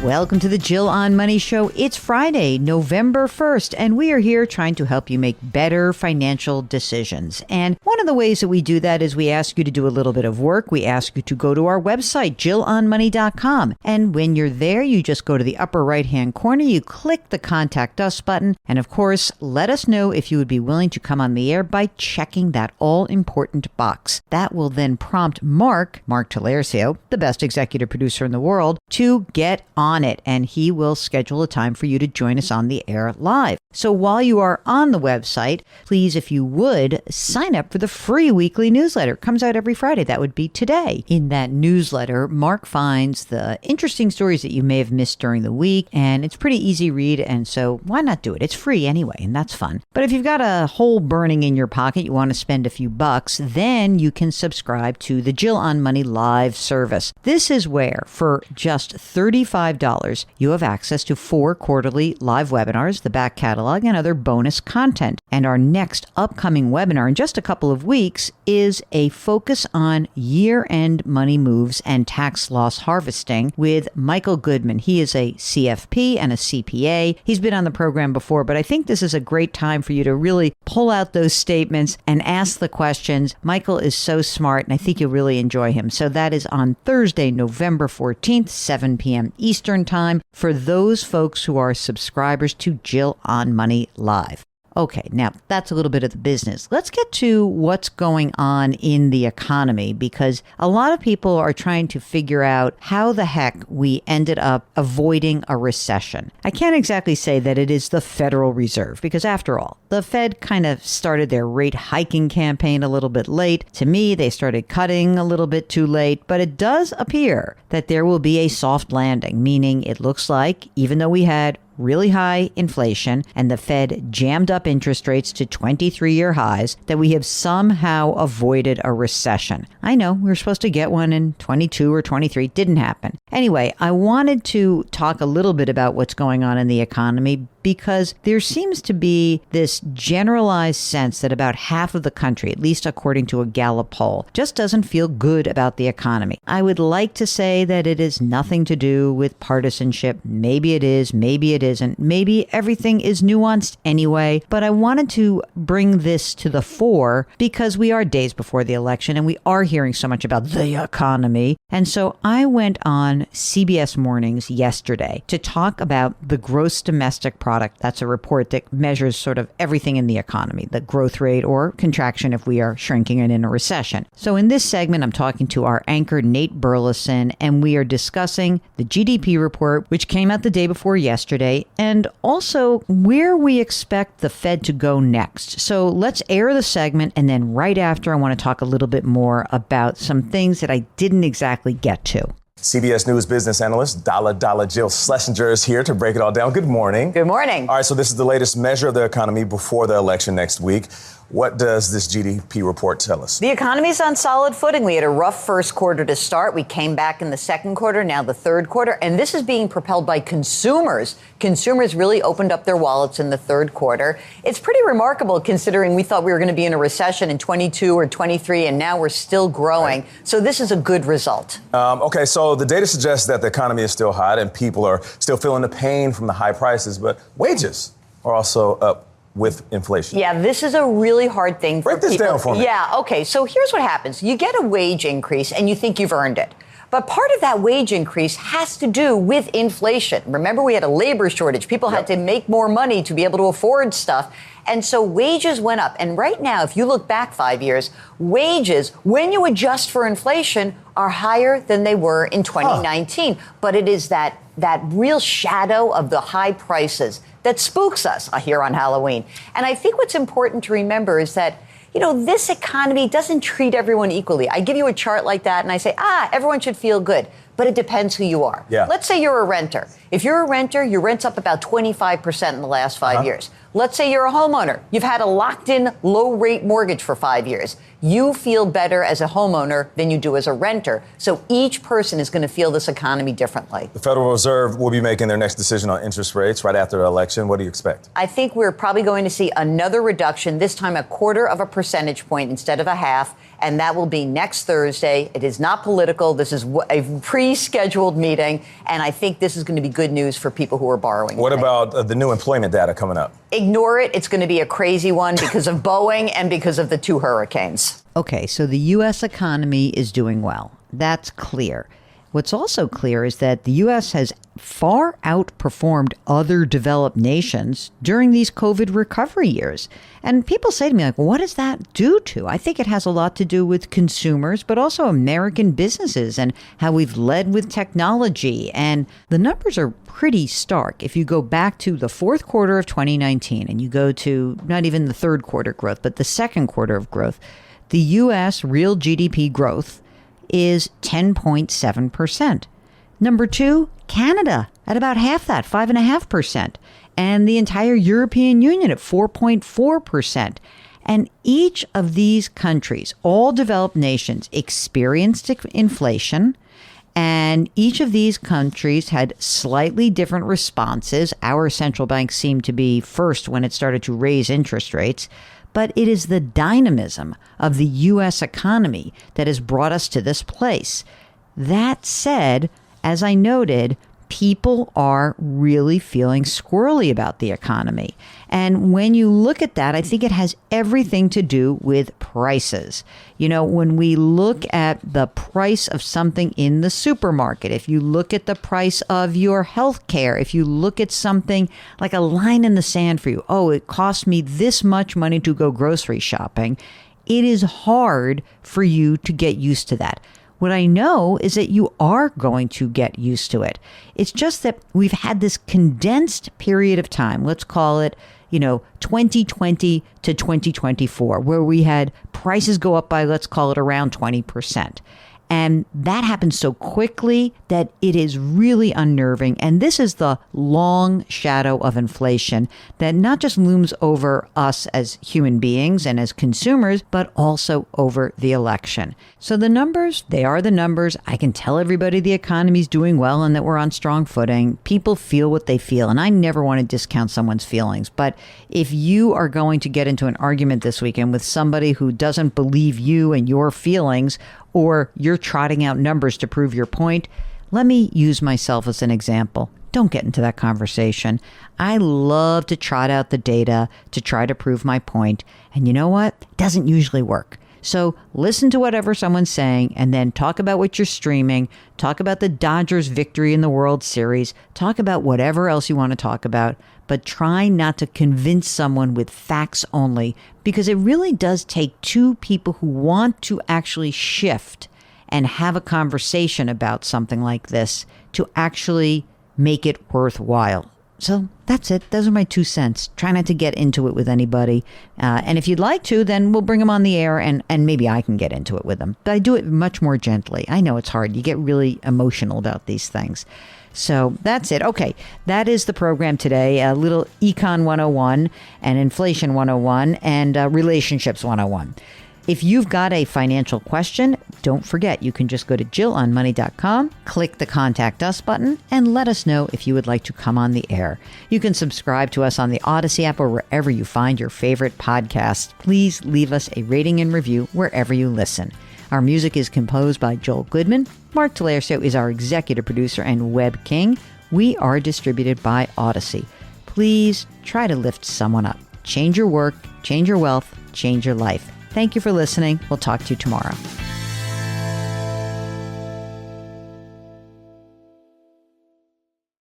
Welcome to the Jill on Money Show. It's Friday, November 1st, and we are here trying to help you make better financial decisions. And one of the ways that we do that is we ask you to do a little bit of work. We ask you to go to our website, jillonmoney.com. And when you're there, you just go to the upper right-hand corner, you click the Contact Us button, and of course, let us know if you would be willing to come on the air by checking that all-important box. That will then prompt Mark Talercio, the best executive producer in the world, to get on it, and he will schedule a time for you to join us on the air live. So while you are on the website, please, if you would, sign up for the free weekly newsletter. It comes out every Friday. That would be today. In that newsletter, Mark finds the interesting stories that you may have missed during the week, and it's pretty easy read, and so why not do it? It's free anyway, and that's fun. But if you've got a hole burning in your pocket, you want to spend a few bucks, then you can subscribe to the Jill on Money live service. This is where, for just $35, you have access to 4 quarterly live webinars, the back catalog, and other bonus content. And our next upcoming webinar in just a couple of weeks is a focus on year-end money moves and tax loss harvesting with Michael Goodman. He is a CFP and a CPA. He's been on the program before, but I think this is a great time for you to really pull out those statements and ask the questions. Michael is so smart, and I think you'll really enjoy him. So that is on Thursday, November 14th, 7 p.m. Eastern Time, for those folks who are subscribers to Jill on Money Live. Okay, now that's a little bit of the business. Let's get to what's going on in the economy, because a lot of people are trying to figure out how the heck we ended up avoiding a recession. I can't exactly say that it is the Federal Reserve, because after all, the Fed kind of started their rate hiking campaign a little bit late. To me, they started cutting a little bit too late, but it does appear that there will be a soft landing, meaning it looks like even though we had really high inflation and the Fed jammed up interest rates to 23-year highs, that we have somehow avoided a recession. I know we were supposed to get one in 22 or 23. Didn't happen. Anyway, I wanted to talk a little bit about what's going on in the economy, because there seems to be this generalized sense that about half of the country, at least according to a Gallup poll, just doesn't feel good about the economy. I would like to say that it is nothing to do with partisanship. Maybe it is, maybe it isn't. Maybe everything is nuanced anyway. But I wanted to bring this to the fore because we are days before the election and we are hearing so much about the economy. And so I went on CBS Mornings yesterday to talk about the gross domestic product. That's a report that measures sort of everything in the economy, the growth rate or contraction if we are shrinking and in a recession. So in this segment, I'm talking to our anchor, Nate Burleson, and we are discussing the GDP report, which came out the day before yesterday, and also where we expect the Fed to go next. So let's air the segment, and then right after, I want to talk a little bit more about some things that I didn't exactly get to. CBS News business analyst Dollar Jill Schlesinger is here to break it all down. Good morning. Good morning. All right, so this is the latest measure of the economy before the election next week. What does this GDP report tell us? The economy's on solid footing. We had a rough first quarter to start. We came back in the second quarter, now the third quarter. And this is being propelled by consumers. Consumers really opened up their wallets in the third quarter. It's pretty remarkable considering we thought we were going to be in a recession in 22 or 23, and now we're still growing. Right. So this is a good result. Okay, so the data suggests that the economy is still hot and people are still feeling the pain from the high prices, but wages are also up with inflation. Yeah, this is a really hard thing for people. Break this down for me. Yeah, okay. So here's what happens. You get a wage increase and you think you've earned it. But part of that wage increase has to do with inflation. Remember, we had a labor shortage. People had to make more money to be able to afford stuff. And so wages went up. And right now, if you look back 5 years, wages, when you adjust for inflation, are higher than they were in 2019. But it is that real shadow of the high prices that spooks us here on Halloween. And I think what's important to remember is that, you know, this economy doesn't treat everyone equally. I give you a chart like that and I say, everyone should feel good. But it depends who you are. Yeah. Let's say you're a renter. If you're a renter, your rent's up about 25% in the last 5 years. Let's say you're a homeowner. You've had a locked-in low-rate mortgage for 5 years. You feel better as a homeowner than you do as a renter. So each person is going to feel this economy differently. The Federal Reserve will be making their next decision on interest rates right after the election. What do you expect? I think we're probably going to see another reduction, this time 1/4 percentage point instead of 1/2, and that will be next Thursday. It is not political. This is a pre-scheduled meeting, and I think this is going to be good news for people who are borrowing. What about the new employment data coming up? Ignore it. It's going to be a crazy one because of Boeing and because of the 2 hurricanes. Okay, so the U.S. economy is doing well. That's clear. What's also clear is that the U.S. has far outperformed other developed nations during these COVID recovery years. And people say to me, like, what does that due to? I think it has a lot to do with consumers, but also American businesses and how we've led with technology. And the numbers are pretty stark. If you go back to the fourth quarter of 2019 and you go to not even the third quarter growth, but the second quarter of growth, the U.S. real GDP growth is 10.7%. Number 2, Canada at about half that, 5.5%. And the entire European Union at 4.4%. And each of these countries, all developed nations, experienced inflation. And each of these countries had slightly different responses. Our central bank seemed to be first when it started to raise interest rates. But it is the dynamism of the U.S. economy that has brought us to this place. That said, as I noted, people are really feeling squirrely about the economy. And when you look at that, I think it has everything to do with prices. You know, when we look at the price of something in the supermarket, if you look at the price of your health care, if you look at something like a line in the sand for you, oh, it cost me this much money to go grocery shopping, it is hard for you to get used to that. What I know is that you are going to get used to it. It's just that we've had this condensed period of time, let's call it, 2020 to 2024, where we had prices go up by, let's call it around 20%. And that happens so quickly that it is really unnerving. And this is the long shadow of inflation that not just looms over us as human beings and as consumers, but also over the election. So the numbers, they are the numbers. I can tell everybody the economy's doing well and that we're on strong footing. People feel what they feel. And I never want to discount someone's feelings. But if you are going to get into an argument this weekend with somebody who doesn't believe you and your feelings, or you're trotting out numbers to prove your point, let me use myself as an example. Don't get into that conversation. I love to trot out the data to try to prove my point. And you know what? It doesn't usually work. So listen to whatever someone's saying and then talk about what you're streaming. Talk about the Dodgers' victory in the World Series. Talk about whatever else you want to talk about. But try not to convince someone with facts only, because it really does take two people who want to actually shift and have a conversation about something like this to actually make it worthwhile. So that's it. Those are my 2 cents. Try not to get into it with anybody. And if you'd like to, then we'll bring them on the air and maybe I can get into it with them. But I do it much more gently. I know it's hard. You get really emotional about these things. So that's it. Okay, that is the program today. A little Econ 101 and Inflation 101 and Relationships 101. If you've got a financial question, don't forget, you can just go to JillOnMoney.com, click the Contact Us button, and let us know if you would like to come on the air. You can subscribe to us on the Odyssey app or wherever you find your favorite podcasts. Please leave us a rating and review wherever you listen. Our music is composed by Joel Goodman. Mark Talercio is our executive producer and web king. We are distributed by Odyssey. Please try to lift someone up. Change your work, change your wealth, change your life. Thank you for listening. We'll talk to you tomorrow.